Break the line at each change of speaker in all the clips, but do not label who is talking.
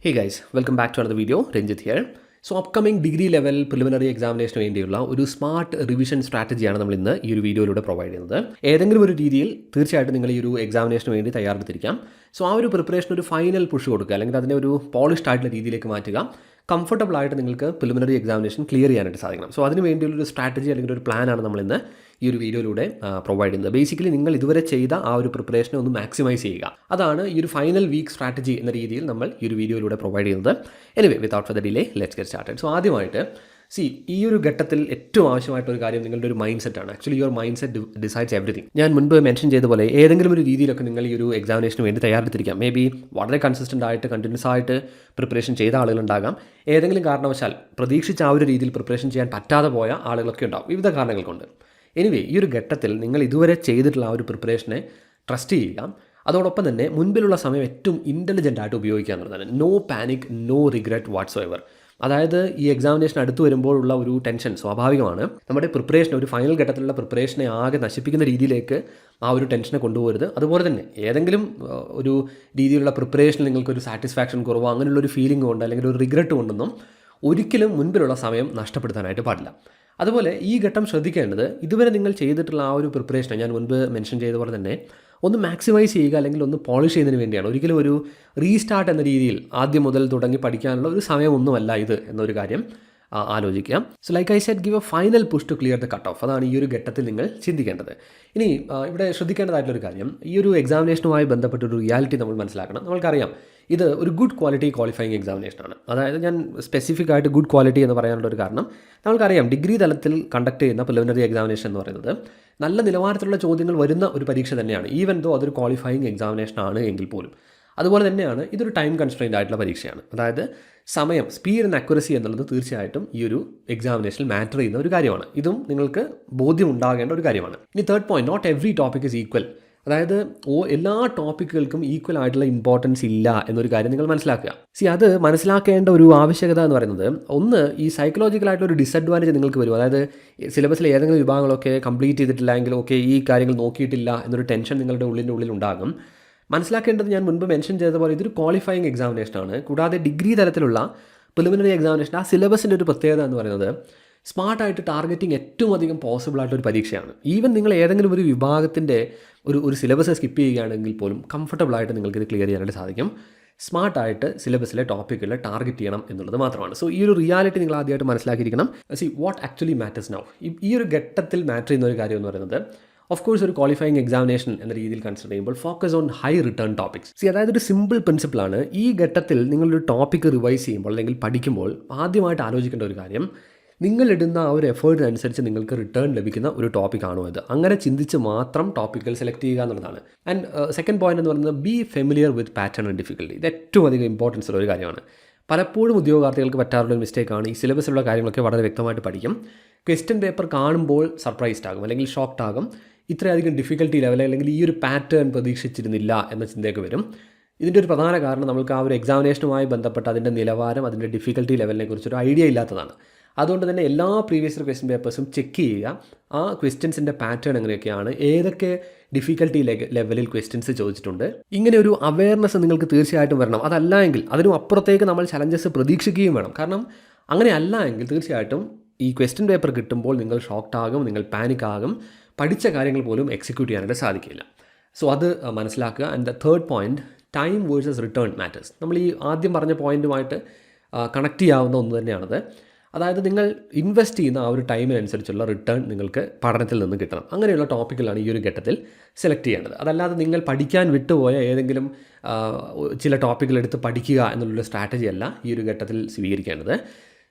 Hey guys, welcome back to another video. Ranjit here. So upcoming degree level preliminary എക്സാമിനേഷന് വേണ്ടിയുള്ള ഒരു smart revision സ്ട്രാറ്റജിയാണ് നമ്മൾ ഇന്ന് ഈ ഒരു വീഡിയോയിലൂടെ പ്രൊവൈഡ് ചെയ്യുന്നത്. ഏതെങ്കിലും ഒരു രീതിയിൽ തീർച്ചയായിട്ടും നിങ്ങൾ ഈ ഒരു എക്സാമിനേഷന് വേണ്ടി തയ്യാറെടുത്തിരിക്കാം. സോ ആ ഒരു പ്രിപ്പറേഷൻ ഒരു ഫൈനൽ പുഷ് കൊടുക്കുക, അല്ലെങ്കിൽ അതിനെ ഒരു പോളിഷ്ഡ് ആയിട്ടുള്ള രീതിയിലേക്ക് മാറ്റുക. കംഫർട്ടബിൾ ആയിട്ട് നിങ്ങൾക്ക് പ്രിലിമിനറി എക്സാമിനേഷൻ ക്ലിയർ ചെയ്യാനായിട്ട് സാധിക്കണം. സോ അതിന് വേണ്ടിയുള്ളൊരു സ്ട്രാറ്റജി അല്ലെങ്കിൽ ഒരു പ്ലാനാണ് നമ്മൾ ഇന്ന് ഈ ഒരു വീഡിയോയിലൂടെ പ്രൊവൈഡ് ചെയ്യുന്നത്. ബേസിക്കലി നിങ്ങൾ ഇതുവരെ ചെയ്ത ആ ഒരു പ്രിപ്പറേഷനെ ഒന്ന് മാക്സിമൈസ് ചെയ്യുക. അതാണ് ഈ ഒരു ഫൈനൽ വീക്ക് സ്ട്രാറ്റജി എന്ന രീതിയിൽ നമ്മൾ ഈ ഒരു വീഡിയോയിലൂടെ പ്രൊവൈഡ് ചെയ്യുന്നത്. Anyway, without further delay let's get started. So ആദ്യമായിട്ട് ഈ ഒരു ഘട്ടത്തിൽ ഏറ്റവും ആവശ്യമായിട്ടൊരു കാര്യം നിങ്ങളുടെ ഒരു മൈൻഡ് സെറ്റാണ്. Actually your mind set decides everything. ഞാൻ മുൻപ് മെൻഷൻ ചെയ്ത പോലെ ഏതെങ്കിലും ഒരു രീതിയിലൊക്കെ നിങ്ങൾ ഈ ഒരു എക്സാമിനേഷന് വേണ്ടി തയ്യാറെടുത്തിരിക്കാം. മേ ബി വളരെ കൺസിസ്റ്റൻ്റ് ആയിട്ട് കണ്ടിന്യൂസ് ആയിട്ട് പ്രിപ്പറേഷൻ ചെയ്ത ആളുകളുണ്ടാകാം. ഏതെങ്കിലും കാരണവശാൽ പ്രതീക്ഷിച്ച ആ ഒരു രീതിയിൽ പ്രിപ്പറേഷൻ ചെയ്യാൻ പറ്റാതെ പോയ ആളുകളൊക്കെ ഉണ്ടാവും, വിവിധ കാരണങ്ങൾ കൊണ്ട്. എനിവേ, ഈ ഒരു ഘട്ടത്തിൽ നിങ്ങൾ ഇതുവരെ ചെയ്തിട്ടുള്ള ആ ഒരു പ്രിപ്പറേഷനെ ട്രസ്റ്റ് ചെയ്യുക. അതോടൊപ്പം തന്നെ മുൻപിലുള്ള സമയം ഏറ്റവും ഇൻ്റലിജൻ്റ് ആയിട്ട് ഉപയോഗിക്കുക എന്നുള്ളതാണ്. No panic, no regret whatsoever. അതായത് ഈ എക്സാമിനേഷൻ അടുത്ത് വരുമ്പോഴുള്ള ഒരു ടെൻഷൻ സ്വാഭാവികമാണ്. നമ്മുടെ പ്രിപ്പറേഷൻ, ഒരു ഫൈനൽ ഘട്ടത്തിലുള്ള പ്രിപ്പറേഷനെ ആകെ നശിപ്പിക്കുന്ന രീതിയിലേക്ക് ആ ഒരു ടെൻഷനെ കൊണ്ടുപോകരുത്. അതുപോലെ തന്നെ ഏതെങ്കിലും ഒരു രീതിയിലുള്ള പ്രിപ്പറേഷനിൽ നിങ്ങൾക്കൊരു സാറ്റിസ്ഫാക്ഷൻ കുറവോ അങ്ങനെയുള്ളൊരു ഫീലിംഗ് കൊണ്ട് അല്ലെങ്കിൽ ഒരു റിഗ്രറ്റ് കൊണ്ടൊന്നും ഒരിക്കലും മുൻപിലുള്ള സമയം നഷ്ടപ്പെടുത്താനായിട്ട് പാടില്ല. അതുപോലെ ഈ ഘട്ടം ശ്രദ്ധിക്കേണ്ടത്, ഇതുവരെ നിങ്ങൾ ചെയ്തിട്ടുള്ള ആ ഒരു പ്രിപ്പറേഷനെ ഞാൻ മുൻപ് മെൻഷൻ ചെയ്ത പോലെ തന്നെ ഒന്ന് മാക്സിമൈസ് ചെയ്യുക, അല്ലെങ്കിൽ ഒന്ന് പോളിഷ് ചെയ്യുന്നതിന് വേണ്ടിയാണ്. ഒരിക്കലും ഒരു റീസ്റ്റാർട്ട് എന്ന രീതിയിൽ ആദ്യം മുതൽ തുടങ്ങി പഠിക്കാനുള്ള ഒരു സമയമൊന്നുമല്ല ഇത് എന്നൊരു കാര്യം ആലോചിക്കുക. So like I said, give a final push to clear the cut off. അതാണ് ഈ ഒരു ഘട്ടത്തിൽ നിങ്ങൾ ചിന്തിക്കേണ്ടത്. ഇനി ഇവിടെ ശ്രദ്ധിക്കേണ്ടതായിട്ടുള്ളൊരു കാര്യം, ഈ ഒരു എക്സാമിനേഷനുമായി ബന്ധപ്പെട്ടൊരു റിയാലിറ്റി നമ്മൾ മനസ്സിലാക്കണം. നമ്മൾക്കറിയാം ഇത് ഒരു ഗുഡ് ക്വാളിറ്റി ക്വാളിഫയിങ് എക്സാമിനേഷനാണ്. അതായത് ഞാൻ സ്പെസിഫിക് ആയിട്ട് ഗുഡ് ക്വാളിറ്റി എന്ന് പറയാനുള്ള ഒരു കാരണം, നമ്മൾക്കറിയാം ഡിഗ്രി തലത്തിൽ കണ്ടക്ട് ചെയ്യുന്ന പ്രിലിമിനറി എക്സാമിനേഷൻ എന്ന് പറയുന്നത് നല്ല നിലവാരത്തിലുള്ള ചോദ്യങ്ങൾ വരുന്ന ഒരു പരീക്ഷ തന്നെയാണ്, ഈവൻ ദോ അതൊരു ക്വാളിഫയിങ് എക്സാമിനേഷൻ ആണ് എങ്കിൽ പോലും. അതുപോലെ തന്നെയാണ് ഇതൊരു ടൈം കൺസ്ട്രെയിൻഡ് ആയിട്ടുള്ള പരീക്ഷയാണ്. അതായത് സമയം, സ്പീഡ് ആൻഡ് അക്യുറസി എന്നുള്ളത് തീർച്ചയായിട്ടും ഈ ഒരു എക്സാമിനേഷനിൽ മാറ്റർ ചെയ്യുന്ന ഒരു കാര്യമാണ്. ഇതും നിങ്ങൾക്ക് ബോധ്യം ഉണ്ടാകേണ്ട ഒരു കാര്യമാണ്. ഇനി third point, not every topic is equal. അതായത് എല്ലാ ടോപ്പിക്കുകൾക്കും ഈക്വൽ ആയിട്ടുള്ള ഇമ്പോർട്ടൻസ് ഇല്ല എന്നൊരു കാര്യം നിങ്ങൾ മനസ്സിലാക്കുക. അത് മനസ്സിലാക്കേണ്ട ഒരു ആവശ്യകത എന്ന് പറയുന്നത്, ഒന്ന്, ഈ സൈക്കോളജിക്കലായിട്ടുള്ള ഒരു ഡിസഡ്വാൻറ്റേജ് നിങ്ങൾക്ക് വരും. അതായത് സിലബസിലെ ഏതെങ്കിലും വിഭാഗങ്ങളൊക്കെ കംപ്ലീറ്റ് ചെയ്തിട്ടില്ല എങ്കിൽ ഓക്കെ, ഈ കാര്യങ്ങൾ നോക്കിയിട്ടില്ല എന്നൊരു ടെൻഷൻ നിങ്ങളുടെ ഉള്ളിൽ ഉണ്ടാകും. മനസ്സിലാക്കേണ്ടത്, ഞാൻ മുൻപ് മെൻഷൻ ചെയ്ത പോലെ ഇതൊരു ക്വാളിഫയിങ് എക്സാമിനേഷനാണ്. കൂടാതെ ഡിഗ്രി തലത്തിലുള്ള പ്രിലിമിനറി എക്സാമിനേഷൻ ആ സിലബസിൻ്റെ ഒരു പ്രത്യേകത എന്ന് പറയുന്നത് സ്മാർട്ടായിട്ട് ടാർഗറ്റിംഗ് ഏറ്റവും അധികം പോസിബിൾ ആയിട്ടൊരു പരീക്ഷയാണ്. ഈവൻ നിങ്ങൾ ഏതെങ്കിലും ഒരു വിഭാഗത്തിൻ്റെ ഒരു സിലബസ് സ്കിപ്പ് ചെയ്യുകയാണെങ്കിൽ പോലും കംഫർട്ടബിളായിട്ട് നിങ്ങൾക്കിത് ക്ലിയർ ചെയ്യാനായിട്ട് സാധിക്കും. സ്മാർട്ടായിട്ട് സിലബസിലെ ടോപ്പിക്കുകൾ ടാർഗറ്റ് ചെയ്യണം എന്നുള്ളത് മാത്രമാണ്. സോ ഈ ഒരു റിയാലിറ്റി നിങ്ങൾ ആദ്യമായിട്ട് മനസ്സിലാക്കിയിരിക്കണം. What actually matters now. ഈ ഒരു ഘട്ടത്തിൽ മാറ്റർ ചെയ്യുന്ന ഒരു കാര്യം എന്ന് പറയുന്നത്, ഓഫ് കോഴ്സ് ഒരു ക്വാളിഫയിങ് എക്സാമിനേഷൻ എന്ന രീതിയിൽ കൺസിഡർ ചെയ്യുമ്പോൾ focus on high return topics. അതായത് ഒരു സിമ്പിൾ പ്രിൻസിപ്പിളാണ്. ഈ ഘട്ടത്തിൽ നിങ്ങളൊരു ടോപ്പിക്ക് റിവൈസ് ചെയ്യുമ്പോൾ അല്ലെങ്കിൽ പഠിക്കുമ്പോൾ ആദ്യമായിട്ട് ആലോചിക്കേണ്ട ഒരു കാര്യം, നിങ്ങളിടുന്ന ആ ഒരു എഫേർട്ടിനനുസരിച്ച് നിങ്ങൾക്ക് റിട്ടേൺ ലഭിക്കുന്ന ഒരു ടോപ്പിക്കാണോ ഇത്. അങ്ങനെ ചിന്തിച്ച് മാത്രം ടോപ്പിക്കുകൾ സെലക്ട് ചെയ്യുക എന്നുള്ളതാണ്. ആൻഡ് സെക്കൻഡ് പോയിന്റ് എന്ന് പറയുന്നത്, B familiar with pattern and difficulty. ഇത് ഏറ്റവും അധികം ഇമ്പോർട്ടൻസ് ഉള്ള ഒരു കാര്യമാണ്. പലപ്പോഴും ഉദ്യോഗാർത്ഥികൾക്ക് പറ്റാറുള്ള ഒരു മിസ്റ്റേക്കാണ്, ഈ സിലബസിലുള്ള കാര്യങ്ങളൊക്കെ വളരെ വ്യക്തമായിട്ട് പഠിക്കും, ക്വസ്റ്റ്യൻ പേപ്പർ കാണുമ്പോൾ സർപ്രൈസ്ഡ് ആകും അല്ലെങ്കിൽ ഷോക്ക്ഡ് ആകും. ഇത്രയധികം ഡിഫിക്കൽട്ടി ലെവൽ അല്ലെങ്കിൽ ഈ ഒരു പാറ്റേൺ പ്രതീക്ഷിച്ചിരുന്നില്ല എന്ന ചിന്തയൊക്കെ വരും. ഇതിൻ്റെ ഒരു പ്രധാന കാരണം നമ്മൾക്ക് ആ ഒരു എക്സാമിനേഷനുമായി ബന്ധപ്പെട്ട അതിൻ്റെ നിലവാരം, അതിൻ്റെ ഡിഫിക്കൽട്ടി ലെവലിനെ കുറിച്ചൊരു ഐഡിയ ഇല്ലാത്തതാണ്. അതുകൊണ്ട് തന്നെ എല്ലാ പ്രീവിയസ് ഇയർ ക്വസ്റ്റ്യൻ പേപ്പേഴ്സും ചെക്ക് ചെയ്യുക. ആ ക്വസ്റ്റ്യൻസിൻ്റെ പാറ്റേൺ എങ്ങനെയൊക്കെയാണ്, ഏതൊക്കെ ഡിഫിക്കൽട്ടി ലെവലിൽ ക്വസ്റ്റ്യൻസ് ചോദിച്ചിട്ടുണ്ട്. ഇങ്ങനെ ഒരു അവയർനെസ് നിങ്ങൾക്ക് തീർച്ചയായിട്ടും വരണം. അതല്ല എങ്കിൽ അതിനും അപ്പുറത്തേക്ക് നമ്മൾ ചലഞ്ചസ് പ്രതീക്ഷിക്കുകയും വേണം. കാരണം അങ്ങനെ അല്ല എങ്കിൽ തീർച്ചയായിട്ടും ഈ ക്വസ്റ്റ്യൻ പേപ്പർ കിട്ടുമ്പോൾ നിങ്ങൾ ഷോക്ക്ഡ് ആകും, നിങ്ങൾ പാനിക് ആകും, പഠിച്ച കാര്യങ്ങൾ പോലും എക്സിക്യൂട്ട് ചെയ്യാനായിട്ട് സാധിക്കില്ല. സോ അത് മനസ്സിലാക്കുക. And the third point, time versus return matters. നമ്മൾ ഈ ആദ്യം പറഞ്ഞ പോയിന്റുമായിട്ട് കണക്ട് ചെയ്യാവുന്ന ഒന്ന് തന്നെയാണത്. അതായത് നിങ്ങൾ ഇൻവെസ്റ്റ് ചെയ്യുന്ന ആ ഒരു ടൈമിനനുസരിച്ചുള്ള റിട്ടേൺ നിങ്ങൾക്ക് പഠനത്തിൽ നിന്ന് കിട്ടണം. അങ്ങനെയുള്ള ടോപ്പിക്കുകളാണ് ഈ ഒരു ഘട്ടത്തിൽ സെലക്ട് ചെയ്യേണ്ടത്. അതല്ലാതെ നിങ്ങൾ പഠിക്കാൻ വിട്ടുപോയ ഏതെങ്കിലും ചില ടോപ്പിക്കുകൾ എടുത്ത് പഠിക്കുക എന്നുള്ളൊരു സ്ട്രാറ്റജി അല്ല ഈ ഒരു ഘട്ടത്തിൽ സ്വീകരിക്കേണ്ടത്.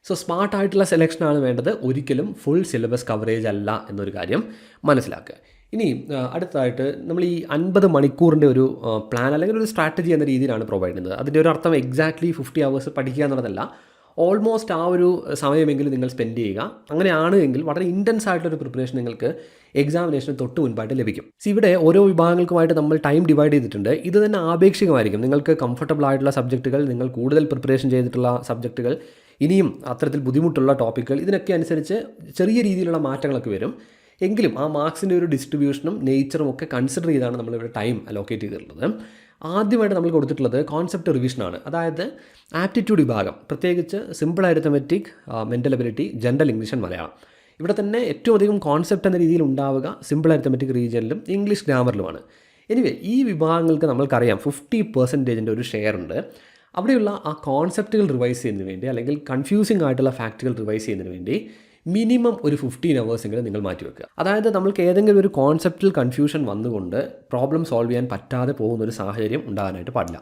സോ സ്മാർട്ടായിട്ടുള്ള സെലക്ഷനാണ് വേണ്ടത്, ഒരിക്കലും ഫുൾ സിലബസ് കവറേജ് അല്ല എന്നൊരു കാര്യം മനസ്സിലാക്കുക. ഇനി അടുത്തതായിട്ട് നമ്മൾ ഈ 50 മണിക്കൂറിൻ്റെ ഒരു പ്ലാൻ അല്ലെങ്കിൽ ഒരു സ്ട്രാറ്റജി എന്ന രീതിയിലാണ് പ്രൊവൈഡ് ചെയ്യുന്നത്. അതിൻ്റെ ഒരു അർത്ഥം എക്സാക്ട്ലി 50 അവേഴ്സ് പഠിക്കുക എന്നുള്ളതല്ല, ഓൾമോസ്റ്റ് ആ ഒരു സമയമെങ്കിലും നിങ്ങൾ സ്പെൻഡ് ചെയ്യുക. അങ്ങനെയാണ് എങ്കിൽ വളരെ ഇൻറ്റൻസ് ആയിട്ടൊരു പ്രിപ്പറേഷൻ നിങ്ങൾക്ക് എക്സാമിനേഷന് തൊട്ട് മുൻപായിട്ട് ലഭിക്കും. ഇവിടെ ഓരോ വിഭാഗങ്ങൾക്കുമായിട്ട് നമ്മൾ ടൈം ഡിവൈഡ് ചെയ്തിട്ടുണ്ട്. ഇത് തന്നെ ആപേക്ഷികമായിരിക്കും. നിങ്ങൾക്ക് കംഫർട്ടബിൾ ആയിട്ടുള്ള സബ്ജക്റ്റുകൾ, നിങ്ങൾ കൂടുതൽ പ്രിപ്പറേഷൻ ചെയ്തിട്ടുള്ള സബ്ജക്റ്റുകൾ, ഇനിയും അത്തരത്തിൽ ബുദ്ധിമുട്ടുള്ള ടോപ്പിക്കുകൾ, ഇതിനൊക്കെ അനുസരിച്ച് ചെറിയ രീതിയിലുള്ള മാറ്റങ്ങളൊക്കെ വരും. എങ്കിലും ആ മാർക്സിൻ്റെ ഒരു ഡിസ്ട്രിബ്യൂഷനും നേച്ചറും ഒക്കെ കൺസിഡർ ചെയ്താണ് നമ്മളിവിടെ ടൈം അലോക്കേറ്റ് ചെയ്തിട്ടുള്ളത്. ആദ്യമായിട്ട് നമ്മൾ കൊടുത്തിട്ടുള്ളത് കോൺസെപ്റ്റ് റിവിഷനാണ്. അതായത് ആപ്റ്റിറ്റ്യൂഡ് വിഭാഗം, പ്രത്യേകിച്ച് simple arithmetic, mental ability, general English and Malayalam. ഇവിടെ തന്നെ ഏറ്റവും അധികം കോൺസെപ്റ്റ് എന്ന രീതിയിൽ ഉണ്ടാവുക സിമ്പിൾ അരിത്തമെറ്റിക് റീജിയനിലും ഇംഗ്ലീഷ് ഗ്രാമറിലുമാണ്. എനിവേ ഈ വിഭാഗങ്ങൾക്ക് നമ്മൾക്കറിയാം 50% ഒരു ഷെയർ ഉണ്ട്. അവിടെയുള്ള ആ കോൺസെപ്റ്റുകൾ റിവൈസ് ചെയ്യുന്നതിന് വേണ്ടി അല്ലെങ്കിൽ കൺഫ്യൂസിംഗ് ആയിട്ടുള്ള ഫാക്റ്റുകൾ റിവൈസ് ചെയ്യുന്നതിന് വേണ്ടി മിനിമം ഒരു 15 hours എങ്കിലും നിങ്ങൾ മാറ്റിവെക്കുക. അതായത് നമ്മൾക്ക് ഏതെങ്കിലും ഒരു കോൺസെപ്റ്റിൽ കൺഫ്യൂഷൻ വന്നുകൊണ്ട് പ്രോബ്ലം സോൾവ് ചെയ്യാൻ പറ്റാതെ പോകുന്ന ഒരു സാഹചര്യം ഉണ്ടാകാനായിട്ട് പാടില്ല.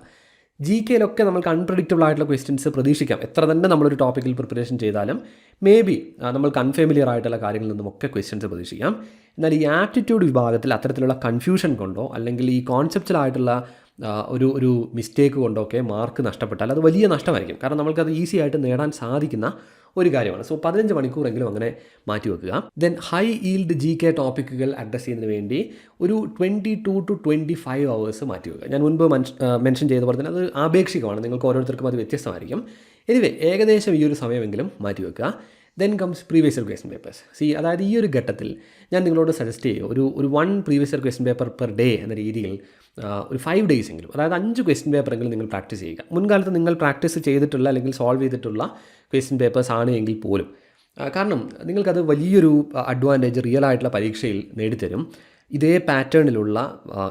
GK-യിലൊക്കെ നമുക്ക് അൺപ്രഡിക്റ്റബിൾ ആയിട്ടുള്ള ക്വസ്റ്റ്യൻസ് പ്രതീക്ഷിക്കാം. എത്ര തന്നെ നമ്മളൊരു ടോപ്പിക്കിൽ പ്രിപ്പറേഷൻ ചെയ്താലും മേ ബി നമ്മൾക്ക് അൺഫെമിലിയർ ആയിട്ടുള്ള കാര്യങ്ങളിൽ നിന്നുമൊക്കെ ക്വസ്റ്റ്യൻസ് പ്രതീക്ഷിക്കാം. എന്നാൽ ഈ ആപ്റ്റിറ്റ്യൂഡ് വിഭാഗത്തിൽ അത്തരത്തിലുള്ള കൺഫ്യൂഷൻ കൊണ്ടോ അല്ലെങ്കിൽ ഈ കോൺസെപ്റ്റിലായിട്ടുള്ള ഒരു മിസ്റ്റേക്ക് കൊണ്ടോ ഒക്കെ മാർക്ക് നഷ്ടപ്പെട്ടാൽ അത് വലിയ നഷ്ടമായിരിക്കും. കാരണം നമ്മൾക്കത് ഈസി ആയിട്ട് നേടാൻ സാധിക്കുന്ന ഒരു കാര്യമാണ്. സോ 15 മണിക്കൂറെങ്കിലും അങ്ങനെ മാറ്റിവെക്കുക. ദെൻ ഹൈ ഈൽഡ് GK ടോപ്പിക്കുകൾ അഡ്രസ്സ് ചെയ്യുന്നതിന് വേണ്ടി ഒരു 22 to 25 hours മാറ്റിവെക്കുക. ഞാൻ മുൻപ് മെൻഷൻ ചെയ്ത പോലെ തന്നെ അത് ആപേക്ഷികമാണ്, നിങ്ങൾക്ക് ഓരോരുത്തർക്കും അത് വ്യത്യസ്തമായിരിക്കും. എനിവേ ഏകദേശം ഈ ഒരു സമയമെങ്കിലും മാറ്റിവെക്കുക. Then comes previous year question papers. അതായത് ഈ ഒരു ഘട്ടത്തിൽ ഞാൻ നിങ്ങളോട് സജസ്റ്റ് ചെയ്യും ഒരു 1 previous year question paper per day എന്ന രീതിയിൽ ഒരു 5 days എങ്കിലും, അതായത് 5 ക്വസ്റ്റ്യൻ പേപ്പറെങ്കിലും നിങ്ങൾ പ്രാക്ടീസ് ചെയ്യുക. മുൻകാലത്ത് നിങ്ങൾ പ്രാക്ടീസ് ചെയ്തിട്ടുള്ള അല്ലെങ്കിൽ സോൾവ് ചെയ്തിട്ടുള്ള ക്വസ്റ്റ്യൻ പേപ്പേഴ്സ് ആണ് എങ്കിൽ പോലും, കാരണം നിങ്ങൾക്കത് വലിയൊരു അഡ്വാൻറ്റേജ് റിയൽ ആയിട്ടുള്ള പരീക്ഷയിൽ നേടിത്തരും. ഇതേ പാറ്റേണിലുള്ള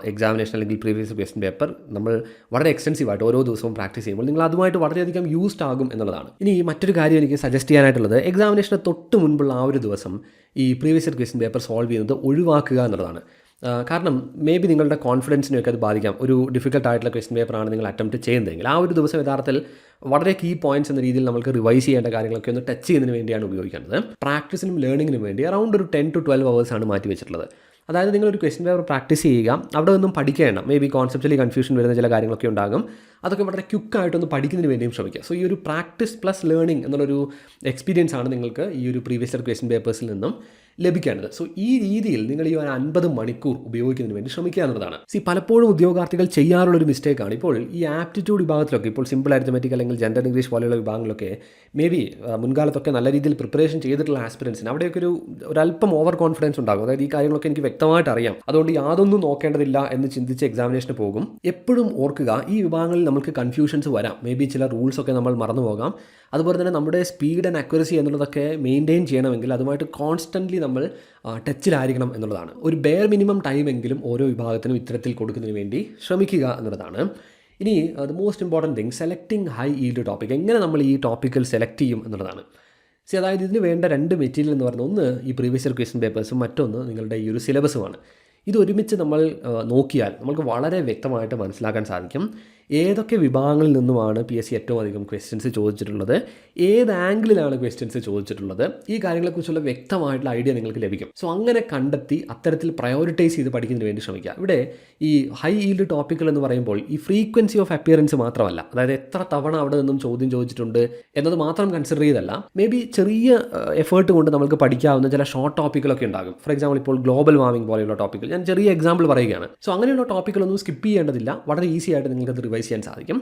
എക്സാമിനേഷൻ അല്ലെങ്കിൽ പ്രീവിയസ് ക്വസ്റ്റ്യൻ പേപ്പർ നമ്മൾ വളരെ എക്സ്റ്റെൻസീവായിട്ട് ഓരോ ദിവസവും പ്രാക്ടീസ് ചെയ്യുമ്പോൾ നിങ്ങൾ അതുമായിട്ട് വളരെയധികം യൂസ്ഡ് ആകും എന്നുള്ളതാണ്. ഇനി മറ്റൊരു കാര്യം എനിക്ക് സജസ്റ്റ് ചെയ്യാനായിട്ടുള്ളത്, എക്സാമിനേഷന് തൊട്ട് മുൻപുള്ള ആ ഒരു ദിവസം ഈ പ്രീവിയസ് ക്വസ്റ്റ്യൻ പേപ്പർ സോൾവ് ചെയ്യുന്നത് ഒഴിവാക്കുക എന്നുള്ളതാണ്. കാരണം മേ ബി നിങ്ങളുടെ കോൺഫിഡൻസിനെയൊക്കെ അത് ബാധിക്കാം. ഒരു ഡിഫിക്കൽട്ട് ആയിട്ടുള്ള ക്വസ്റ്റ്യൻ പേപ്പറാണ് നിങ്ങൾ അറ്റംപ്റ്റ് ചെയ്യുന്നതെങ്കിൽ ആ ഒരു ദിവസം യഥാർത്ഥത്തിൽ വളരെ കീ പോയിന്റ്സ് എന്ന രീതിയിൽ നമുക്ക് റിവൈസ് ചെയ്യേണ്ട കാര്യങ്ങളൊക്കെ ഒന്ന് ടച്ച് ചെയ്യുന്നതിന് വേണ്ടിയാണ് ഉപയോഗിക്കേണ്ടത്. പ്രാക്ടീസിനും ലേണിങ്ങിനും വേണ്ടി അറൗണ്ട് ഒരു 10 to 12 hours ആണ് മാറ്റി വെച്ചിട്ടുള്ളത്. അതായത് നിങ്ങളൊരു ക്വസ്റ്റ്യൻ പേപ്പർ പ്രാക്ടീസ് ചെയ്യുക, അവിടെ ഒന്നും പഠിക്കേണ്ട, മേ ബി കോൺസെപ്റ്റലി കൺഫ്യൂഷൻ വരുന്ന ചില കാര്യങ്ങളൊക്കെ ഉണ്ടാകും, അതൊക്കെ വളരെ ക്വിക്കായിട്ടൊന്ന് പഠിക്കുന്നതിന് വേണ്ടിയും ശ്രമിക്കുക. സോ ഈ ഒരു പ്രാക്ടീസ് പ്ലസ് ലേണിംഗ് എന്നുള്ളൊരു എക്സ്പീരിയൻസ് ആണ് നിങ്ങൾക്ക് ഈ ഒരു പ്രീവിയസ് ഇയർ ക്വസ്റ്റ്യൻ പേപ്പേഴ്സിൽ നിന്നും ലഭിക്കേണ്ടത്. സോ ഈ രീതിയിൽ നിങ്ങൾ ഈ 50 മണിക്കൂർ ഉപയോഗിക്കുന്നതിന് വേണ്ടി ശ്രമിക്കുക എന്നുള്ളതാണ്. പലപ്പോഴും ഉദ്യോഗാർത്ഥികൾ ചെയ്യാറുള്ളൊരു മിസ്റ്റേക്കാണ്. ഇപ്പോൾ ഈ ആപ്റ്റിറ്റ്യൂഡ് വിഭാഗത്തിലൊക്കെ, ഇപ്പോൾ സിമ്പിൾ അരിത്തമെറ്റിക് അല്ലെങ്കിൽ ജനറൽ ഇംഗ്ലീഷ് പോലെയുള്ള വിഭാഗങ്ങളിലൊക്കെ മേ ബി മുൻകാലത്തൊക്കെ നല്ല രീതിയിൽ പ്രിപ്പറേഷൻ ചെയ്തിട്ടുള്ള ആസ്പിറൻസിന് അവിടെയൊക്കെ ഒരല്പം ഓവർ കോൺഫിഡൻസ് ഉണ്ടാകും. അതായത് ഈ കാര്യങ്ങളൊക്കെ എനിക്ക് വ്യക്തമായിട്ട് അറിയാം, അതുകൊണ്ട് യാതൊന്നും നോക്കേണ്ടതില്ല എന്ന് ചിന്തിച്ച് എക്സാമിനേഷന് പോകും. എപ്പോഴും ഓർക്കുക, ഈ വിഭാഗങ്ങളിൽ നമുക്ക് കൺഫ്യൂഷൻസ് വരാം. മേ ബി ചില റൂൾസൊക്കെ നമ്മൾ മറന്നു പോകാം. അതുപോലെ തന്നെ നമ്മുടെ സ്പീഡ് ആൻഡ് അക്യുറസി എന്നുള്ളതൊക്കെ മെയിൻറ്റെയിൻ ചെയ്യണമെങ്കിൽ അതുമായിട്ട് കോൺസ്റ്റൻ്റ്ലി നമ്മൾ ടച്ചിലായിരിക്കണം എന്നുള്ളതാണ്. ഒരു ബെയർ മിനിമം ടൈമെങ്കിലും ഓരോ വിഭാഗത്തിനും ഇത്തരത്തിൽ കൊടുക്കുന്നതിന് വേണ്ടി ശ്രമിക്കുക എന്നുള്ളതാണ്. ഇനി the most important thing, selecting high yield topic. എങ്ങനെ നമ്മൾ ഈ ടോപ്പിക്കൽ സെലക്ട് ചെയ്യും എന്നുള്ളതാണ്. അതായത് ഇതിന് വേണ്ട 2 മെറ്റീരിയൽ എന്ന് പറയുന്നത്, ഒന്ന് ഈ പ്രീവിയസ് ഇയർ ക്വസ്റ്റ്യൻ പേപ്പേഴ്സും മറ്റൊന്ന് നിങ്ങളുടെ ഈ ഒരു സിലബസുമാണ്. ഇതൊരുമിച്ച് നമ്മൾ നോക്കിയാൽ നമുക്ക് വളരെ വ്യക്തമായിട്ട് മനസ്സിലാക്കാൻ സാധിക്കും ഏതൊക്കെ വിഭാഗങ്ങളിൽ നിന്നുമാണ് PSC ഏറ്റവും അധികം ക്വസ്റ്റ്യൻസ് ചോദിച്ചിട്ടുള്ളത്, ഏത് ആംഗിളിലാണ് ക്വസ്റ്റ്യൻസ് ചോദിച്ചിട്ടുള്ളത്, ഈ കാര്യങ്ങളെക്കുറിച്ചുള്ള വ്യക്തമായിട്ടുള്ള ഐഡിയ നിങ്ങൾക്ക് ലഭിക്കും. സോ അങ്ങനെ കണ്ടെത്തി അത്തരത്തിൽ പ്രയോറിറ്റൈസ് ചെയ്ത് പഠിക്കുന്നതിന് വേണ്ടി ശ്രമിക്കുക. ഇവിടെ ഈ ഹൈ ഈൽഡ് ടോപ്പിക്കുകൾ എന്ന് പറയുമ്പോൾ ഈ ഫ്രീക്വൻസി ഓഫ് അപ്പിയറൻസ് മാത്രമല്ല, അതായത് എത്ര തവണ അവിടെ നിന്നും ചോദ്യം ചോദിച്ചിട്ടുണ്ട് എന്നത് മാത്രം കൺസിഡർ ചെയ്തല്ല, മേ ബി ചെറിയ എഫേർട്ട് കൊണ്ട് നമുക്ക് പഠിക്കാവുന്ന ചില ഷോർട്ട് ടോപ്പിക്കുകളൊക്കെ ഉണ്ടാകും. ഫോർ എക്സാമ്പിൾ ഇപ്പോൾ ഗ്ലോബൽ വാർമിംഗ് പോലെയുള്ള ടോപ്പിക്കുകൾ, ഞാൻ ചെറിയ എക്സാമ്പിൾ പറയുകയാണ്. സോ അങ്ങനെയുള്ള ടോപ്പിക്കുകളൊന്നും സ്കിപ്പ് ചെയ്യേണ്ടതില്ല, വളരെ ഈസി ആയിട്ട് നിങ്ങൾക്കത് റിവൈസ് ചെയ്യാൻ സാധിക്കും.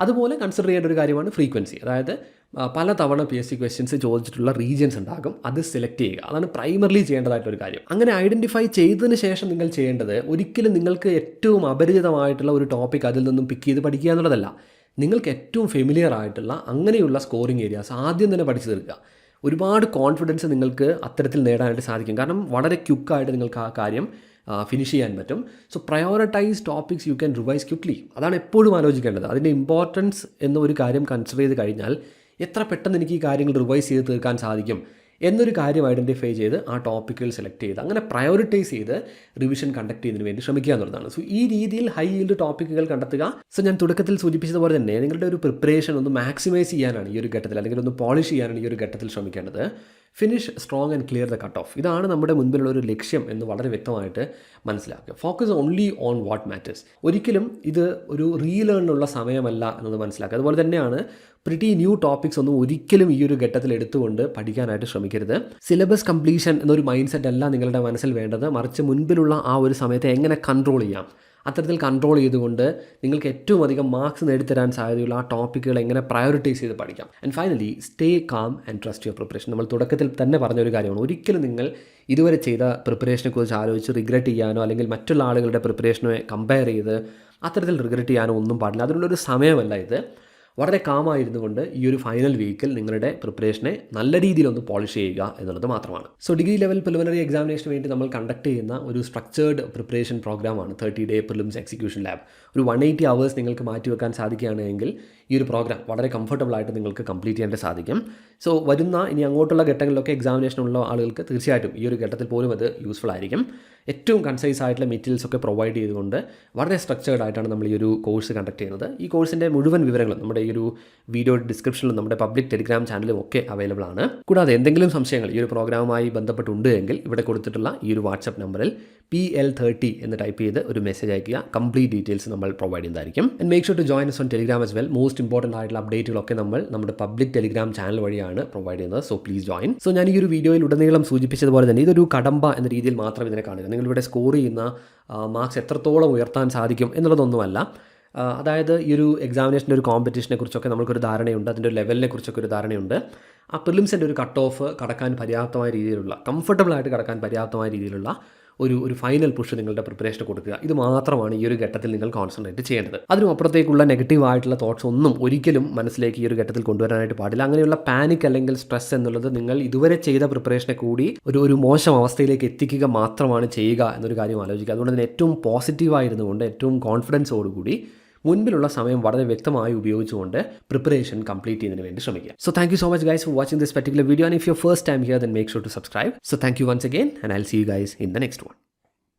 അതുപോലെ കൺസിഡർ ചെയ്യേണ്ട ഒരു കാര്യമാണ് ഫ്രീക്വൻസി. അതായത് പല തവണ PSC ക്വസ്റ്റ്യൻസ് ചോദിച്ചിട്ടുള്ള റീജിയൻസ് ഉണ്ടാകും, അത് സെലക്ട് ചെയ്യുക. അതാണ് പ്രൈമർലി ചെയ്യേണ്ടതായിട്ടൊരു കാര്യം. അങ്ങനെ ഐഡൻറ്റിഫൈ ചെയ്തതിന് ശേഷം നിങ്ങൾ ചെയ്യേണ്ടത്, ഒരിക്കലും നിങ്ങൾക്ക് ഏറ്റവും അപരിചിതമായിട്ടുള്ള ഒരു ടോപ്പിക് അതിൽ നിന്നും പിക്ക് ചെയ്ത് പഠിക്കുക എന്നുള്ളതല്ല. നിങ്ങൾക്ക് ഏറ്റവും ഫെമിലിയർ ആയിട്ടുള്ള അങ്ങനെയുള്ള സ്കോറിംഗ് ഏരിയാസ് ആദ്യം തന്നെ പഠിച്ചു തീർക്കുക. ഒരുപാട് കോൺഫിഡൻസ് നിങ്ങൾക്ക് അത്തരത്തിൽ നേടാനായിട്ട് സാധിക്കും. കാരണം വളരെ ക്വിക്കായിട്ട് നിങ്ങൾക്ക് ആ കാര്യം ഫിനിഷ് ചെയ്യാൻ പറ്റും. So prioritise topics you can revise quickly. അതാണ് എപ്പോഴും ആലോചിക്കേണ്ടത്. അതിൻ്റെ ഇമ്പോർട്ടൻസ് എന്നൊരു കാര്യം കൺസിഡർ ചെയ്ത് കഴിഞ്ഞാൽ എത്ര പെട്ടെന്ന് എനിക്ക് ഈ കാര്യങ്ങൾ റിവൈസ് ചെയ്ത് തീർക്കാൻ സാധിക്കും എന്നൊരു കാര്യം ഐഡൻറ്റിഫൈ ചെയ്ത് ആ ടോപ്പിക്കുകൾ സെലക്ട് ചെയ്ത് അങ്ങനെ പ്രയോറിറ്റൈസ് ചെയ്ത് റിവിഷൻ കണ്ടക്ട് ചെയ്യുന്നതിന് വേണ്ടി ശ്രമിക്കുക എന്നുള്ളതാണ്. സോ ഈ രീതിയിൽ ഹൈ ഈൽഡ് ടോപ്പിക്കുകൾ കണ്ടെത്തുക. സോ ഞാൻ തുടക്കത്തിൽ സൂചിപ്പിച്ചതുപോലെ തന്നെ നിങ്ങളുടെ ഒരു പ്രിപ്പറേഷൻ ഒന്ന് മാക്സിമൈസ് ചെയ്യാനാണ് ഈ ഒരു ഘട്ടത്തിൽ, അല്ലെങ്കിൽ ഒന്ന് പോളിഷ് ചെയ്യാനാണ് ഈ ഒരു ഘട്ടത്തിൽ ശ്രമിക്കേണ്ടത്. Finish strong and clear the cut of. ഇതാണ് നമ്മുടെ മുൻപിലുള്ള ഒരു ലക്ഷ്യം എന്ന് വളരെ വ്യക്തമായിട്ട് മനസ്സിലാക്കുക. Focus only on what matters. ഒരിക്കലും ഇത് ഒരു റീലേണിനുള്ള സമയമല്ല എന്നത് മനസ്സിലാക്കുക. അതുപോലെ തന്നെയാണ് പ്രിറ്റി ന്യൂ ടോപ്പിക്സ് ഒന്നും ഒരിക്കലും ഈ ഒരു ഘട്ടത്തിൽ എടുത്തുകൊണ്ട് പഠിക്കാനായിട്ട് ശ്രമിക്കരുത്. സിലബസ് കംപ്ലീഷൻ എന്നൊരു മൈൻഡ് സെറ്റ് അല്ല നിങ്ങളുടെ മനസ്സിൽ വേണ്ടത്, മറിച്ച് മുൻപിലുള്ള ആ ഒരു സമയത്തെ എങ്ങനെ കൺട്രോൾ ചെയ്യാം, അത്തരത്തിൽ കൺട്രോൾ ചെയ്തുകൊണ്ട് നിങ്ങൾക്ക് ഏറ്റവും അധികം മാർക്സ് നേടിത്തരാൻ സാധ്യതയുള്ള ആ ടോപ്പിക്കുകൾ എങ്ങനെ പ്രയോറിറ്റൈസ് ചെയ്ത് പഠിക്കാം. And finally stay calm and trust your preparation. നമ്മൾ തുടക്കത്തിൽ തന്നെ പറഞ്ഞൊരു കാര്യമാണ്, ഒരിക്കലും നിങ്ങൾ ഇതുവരെ ചെയ്ത പ്രിപ്പറേഷനെക്കുറിച്ച് ആലോചിച്ച് റിഗ്രറ്റ് ചെയ്യാനോ അല്ലെങ്കിൽ മറ്റുള്ള ആളുകളുടെ പ്രിപ്പറേഷനെ കമ്പയർ ചെയ്ത് അത്തരത്തിൽ റിഗ്രറ്റ് ചെയ്യാനോ ഒന്നും പാടില്ല. അതിനുള്ളൊരു സമയമല്ല ഇത്. വളരെ കാമായിരുന്നു കൊണ്ട് ഈ ഒരു ഫൈനൽ വീക്കിൽ നിങ്ങളുടെ പ്രിപ്പറേഷനെ നല്ല രീതിയിലൊന്ന് പോളിഷ് ചെയ്യുക എന്നുള്ളത് മാത്രമാണ്. സോ ഡിഗ്രി ലെവൽ പ്രിലിമിനറി എക്സാമിനേഷന് വേണ്ടി നമ്മൾ കണ്ടക്ട് ചെയ്യുന്ന ഒരു സ്ട്രക്ചേർഡ് പ്രിപ്പറേഷൻ പ്രോഗ്രാമാണ് 30-day പ്രിലിംസ് എക്സിക്യൂഷൻ ലാബ്. ഒരു 180 hours നിങ്ങൾക്ക് മാറ്റിവെക്കാൻ സാധിക്കുകയാണെങ്കിൽ ഈ ഒരു പ്രോഗ്രാം വളരെ കംഫർട്ടബിൾ ആയിട്ട് നിങ്ങൾക്ക് കംപ്ലീറ്റ് ചെയ്യാൻ സാധിക്കും. സോ വരുന്ന ഇനി അങ്ങോട്ടുള്ള ഘട്ടങ്ങളിലൊക്കെ എക്സാമിനേഷനുള്ള ആളുകൾക്ക് തീർച്ചയായിട്ടും ഈ ഒരു ഘട്ടത്തിൽ പോലും അത് യൂസ്ഫുൾ ആയിരിക്കും. ഏറ്റവും കൺസൈസ് ആയിട്ടുള്ള മെറ്റീരിയൽസ് ഒക്കെ പ്രൊവൈഡ് ചെയ്തുകൊണ്ട് വളരെ സ്ട്രക്ചേർഡ് ആയിട്ടാണ് നമ്മൾ ഈ ഒരു കോഴ്സ് കണ്ടക്ട് ചെയ്യുന്നത്. ഈ കോഴ്സിൻ്റെ മുഴുവൻ വിവരങ്ങളും നമ്മുടെ ഈ ഒരു വീഡിയോ ഡിസ്ക്രിപ്ഷനിലും നമ്മുടെ പബ്ലിക് ടെലിഗ്രാം ചാനലും ഒക്കെ അവൈലബിൾ ആണ്. കൂടാതെ എന്തെങ്കിലും സംശയങ്ങൾ ഈ ഒരു പ്രോഗ്രാമുമായി ബന്ധപ്പെട്ടുണ്ട് എങ്കിൽ ഇവിടെ കൊടുത്തിട്ടുള്ള ഈ ഒരു വാട്സപ്പ് നമ്പറിൽ PL30 എന്ന് ടൈപ്പ് ചെയ്ത് ഒരു മെസ്സേജ് അയക്കുക. കംപ്ലീറ്റ് ഡീറ്റെയിൽസ് നമ്മൾ പ്രൊവൈഡ് ചെയ്യുന്നതായിരിക്കും. And make sure to join us on Telegram as well. Most important ആയിട്ടുള്ള അപ്ഡേറ്റുകളൊക്കെ നമ്മൾ നമ്മുടെ പബ്ലിക് ടെലിഗ്രാം ചാനൽ വഴിയാണ് പ്രൊവൈഡ് ചെയ്യുന്നത്. So please join. സോ ഞാൻ ഈ ഒരു വീഡിയോയിൽ ഉടനീളം സൂചിപ്പിച്ചതുപോലെ തന്നെ ഇതൊരു കടമ്പ എന്ന രീതിയിൽ മാത്രം ഇതിനെ കാണുക. നിങ്ങളിവിടെ സ്കോർ ചെയ്യുന്ന മാർക്സ് എത്രത്തോളം ഉയർത്താൻ സാധിക്കും എന്നുള്ളതൊന്നുമല്ല. അതായത് ഈ ഒരു എക്സാമിനേഷൻ്റെ ഒരു കോമ്പറ്റീഷനെ കുറിച്ചൊക്കെ നമുക്കൊരു ധാരണയുണ്ട്, അതിൻ്റെ ഒരു ലെവലിനെ കുറിച്ചൊക്കെ ഒരു ധാരണയുണ്ട്. ആ പ്രിലിംസിൻ്റെ ഒരു കട്ട് ഓഫ് കടക്കാൻ പര്യാപ്തമായ രീതിയിലുള്ള കംഫർട്ടബിളായിട്ട് കടക്കാൻ പര്യാപ്തമായ രീതിയിലുള്ള ഒരു ഫൈനൽ പുഷ് നിങ്ങളുടെ പ്രിപ്പറേഷന് കൊടുക്കുക. ഇത് മാത്രമാണ് ഈ ഒരു ഘട്ടത്തിൽ നിങ്ങൾ കോൺസെൻട്രേറ്റ് ചെയ്യേണ്ടത്. അതിനും അപ്പുറത്തേക്കുള്ള നെഗറ്റീവ് ആയിട്ടുള്ള തോട്ട്സ് ഒന്നും ഒരിക്കലും മനസ്സിലേക്ക് ഈ ഒരു ഘട്ടത്തിൽ കൊണ്ടുവരാനായിട്ട് പാടില്ല. അങ്ങനെയുള്ള പാനിക് അല്ലെങ്കിൽ സ്ട്രെസ് എന്നുള്ളത് നിങ്ങൾ ഇതുവരെ ചെയ്ത പ്രിപ്പറേഷനെ കൂടി ഒരു മോശം അവസ്ഥയിലേക്ക് എത്തിക്കുക മാത്രമാണ് ചെയ്യുക എന്നൊരു കാര്യം ആലോചിക്കുക. അതുകൊണ്ട് തന്നെ ഏറ്റവും പോസിറ്റീവായിരുന്നുകൊണ്ട് ഏറ്റവും കോൺഫിഡൻസോടുകൂടി മുൻപിലുള്ള സമയം വളരെ വ്യക്തമായി ഉപയോഗിച്ചുകൊണ്ട് പ്രിപ്പറേഷൻ കംപ്ലീറ്റ് ചെയ്യുന്നതിന് വേണ്ടി ശ്രമിക്കുക. So thank you so much guys for watching this particular video, and if you first time here then make sure to subscribe. So thank you once again, and I will see you guys in the next one.